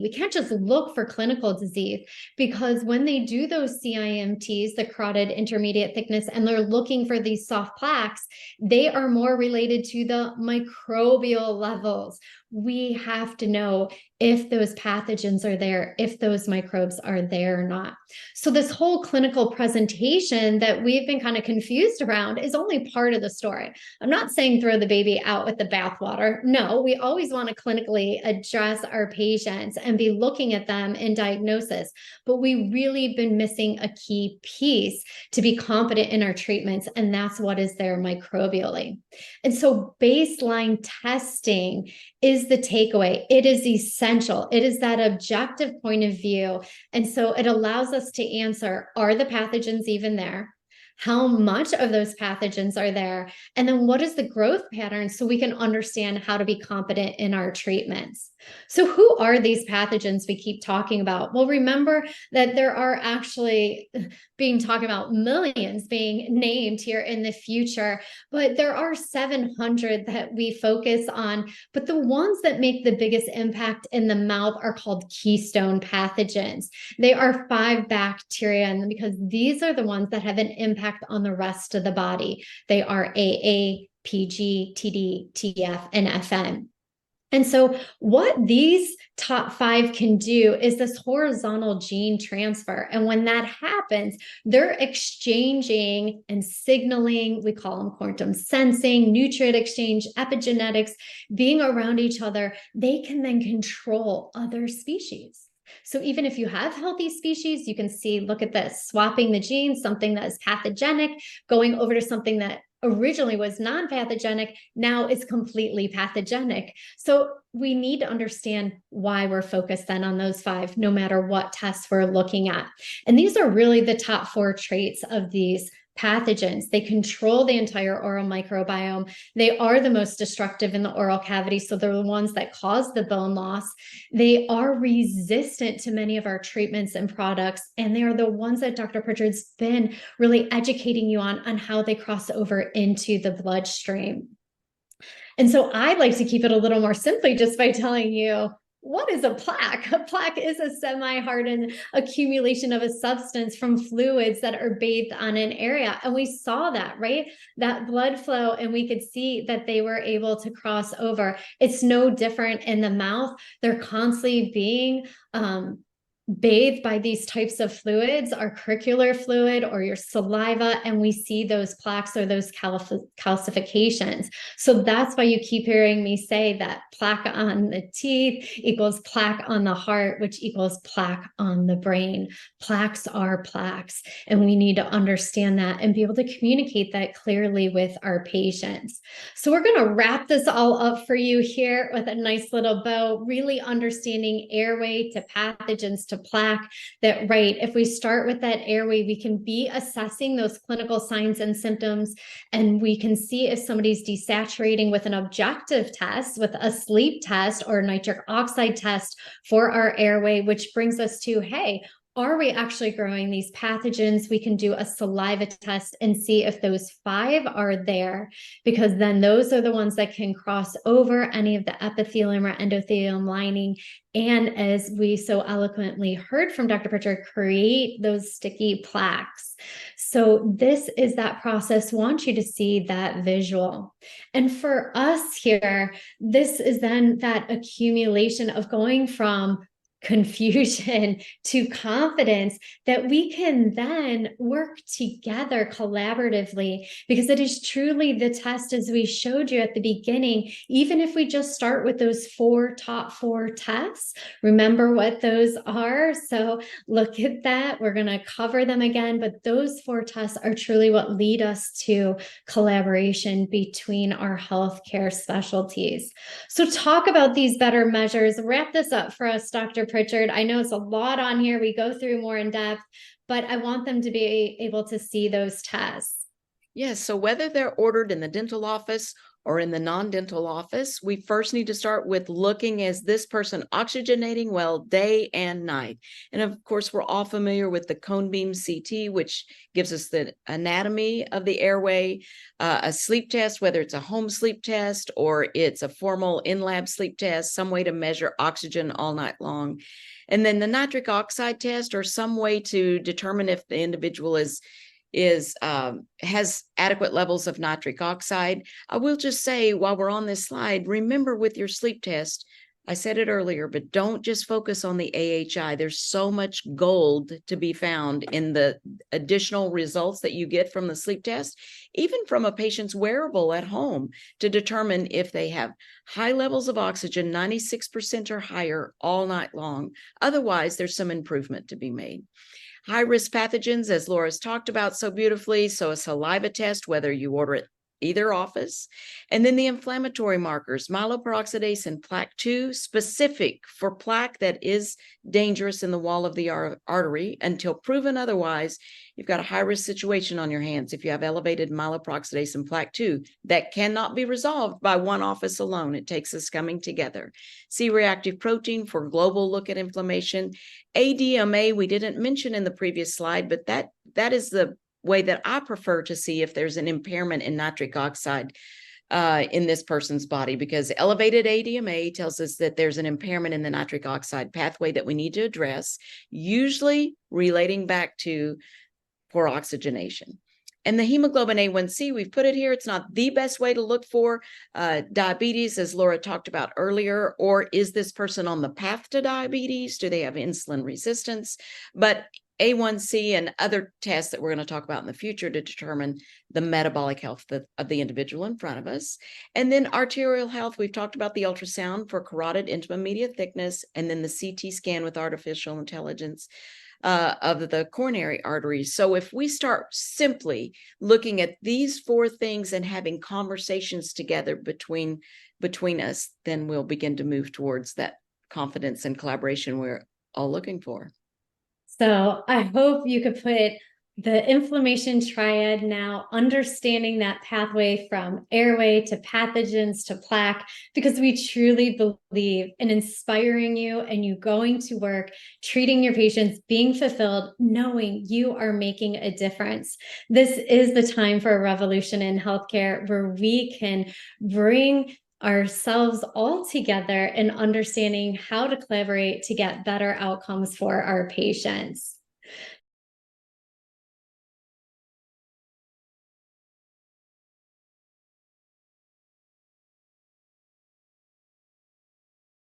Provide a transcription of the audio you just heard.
We can't just look for clinical disease, because when they do those CIMTs, the carotid intermediate thickness, and they're looking for these soft plaques, they are more related to the microbial levels. We have to know if those pathogens are there, if those microbes are there or not. So this whole clinical presentation that we've been kind of confused around is only part of the story. I'm not saying throw the baby out with the bathwater. No, we always want to clinically address our patients and be looking at them in diagnosis, but we really been missing a key piece to be competent in our treatments, and that's what is there microbially. And so baseline testing is the takeaway. It is essential. It is that objective point of view. And so it allows us to answer, are the pathogens even there? How much of those pathogens are there? And then what is the growth pattern, so we can understand how to be competent in our treatments. So who are these pathogens we keep talking about? Well, remember that there are actually being talked about millions being named here in the future, but there are 700 that we focus on. But the ones that make the biggest impact in the mouth are called keystone pathogens. They are 5 bacteria, and because these are the ones that have an impact on the rest of the body. They are AA, PG, TD, TF, and FM. And so what these top 5 can do is this horizontal gene transfer. And when that happens, they're exchanging and signaling, we call them quantum sensing, nutrient exchange, epigenetics, being around each other. They can then control other species. So even if you have healthy species, you can see, look at this, swapping the genes, something that is pathogenic, going over to something that originally was non-pathogenic, now is completely pathogenic. So we need to understand why we're focused then on those 5, no matter what tests we're looking at. And these are really the top 4 traits of these pathogens. They control the entire oral microbiome. They are the most destructive in the oral cavity, so they're the ones that cause the bone loss. They are resistant to many of our treatments and products, and they are the ones that Dr. Pritchard's been really educating you on how they cross over into the bloodstream. And so I like to keep it a little more simply just by telling you, what is a plaque? A plaque is a semi-hardened accumulation of a substance from fluids that are bathed on an area. And we saw that, right? That blood flow, and we could see that they were able to cross over. It's no different in the mouth. They're constantly being bathed by these types of fluids, our curricular fluid or your saliva, and we see those plaques or those calcifications. So that's why you keep hearing me say that plaque on the teeth equals plaque on the heart, which equals plaque on the brain. Plaques are plaques, and we need to understand that and be able to communicate that clearly with our patients. So we're going to wrap this all up for you here with a nice little bow, really understanding airway to pathogens to plaque. That, right, if we start with that airway, we can be assessing those clinical signs and symptoms, and we can see if somebody's desaturating with an objective test, with a sleep test or nitric oxide test for our airway, which brings us to, hey, are we actually growing these pathogens? We can do a saliva test and see if those 5 are there, because then those are the ones that can cross over any of the epithelium or endothelium lining. And as we so eloquently heard from Dr. Pritchard, create those sticky plaques. So this is that process. Want you to see that visual. And for us here, this is then that accumulation of going from confusion to confidence, that we can then work together collaboratively, because it is truly the test, as we showed you at the beginning. Even if we just start with those top four tests, remember what those are. So look at that. We're going to cover them again, but those 4 tests are truly what lead us to collaboration between our healthcare specialties. So talk about these better measures. Wrap this up for us, Dr. Pritchard. I know it's a lot on here. We go through more in depth, but I want them to be able to see those tests. Yes, so whether they're ordered in the dental office or in the non-dental office, we first need to start with looking, is this person oxygenating well day and night? And of course, we're all familiar with the cone beam CT, which gives us the anatomy of the airway, a sleep test, whether it's a home sleep test or it's a formal in-lab sleep test, some way to measure oxygen all night long. And then the nitric oxide test, or some way to determine if the individual has adequate levels of nitric oxide. I will just say, while we're on this slide, remember with your sleep test, I said it earlier, but don't just focus on the AHI. There's so much gold to be found in the additional results that you get from the sleep test, even from a patient's wearable at home, to determine if they have high levels of oxygen, 96% or higher all night long. Otherwise, there's some improvement to be made. High-risk pathogens, as Laura's talked about so beautifully, so a saliva test, whether you order it either office. And then the inflammatory markers, myeloperoxidase and plaque 2, specific for plaque that is dangerous in the wall of the artery. Until proven otherwise, you've got a high-risk situation on your hands if you have elevated myeloperoxidase and plaque 2. That cannot be resolved by one office alone. It takes us coming together. C-reactive protein for global look at inflammation. ADMA, we didn't mention in the previous slide, but that is the way that I prefer to see if there's an impairment in nitric oxide in this person's body, because elevated ADMA tells us that there's an impairment in the nitric oxide pathway that we need to address, usually relating back to poor oxygenation. And the hemoglobin A1C, we've put it here. It's not the best way to look for diabetes, as Laura talked about earlier, or is this person on the path to diabetes? Do they have insulin resistance? But A1C and other tests that we're going to talk about in the future to determine the metabolic health of the individual in front of us. And then arterial health, we've talked about the ultrasound for carotid intima media thickness, and then the CT scan with artificial intelligence of the coronary arteries. So if we start simply looking at these four things and having conversations together between us, then we'll begin to move towards that confidence and collaboration we're all looking for. So I hope you could put the inflammation triad now, understanding that pathway from airway to pathogens to plaque, because we truly believe in inspiring you and you going to work, treating your patients, being fulfilled, knowing you are making a difference. This is the time for a revolution in healthcare where we can bring ourselves all together and understanding how to collaborate to get better outcomes for our patients.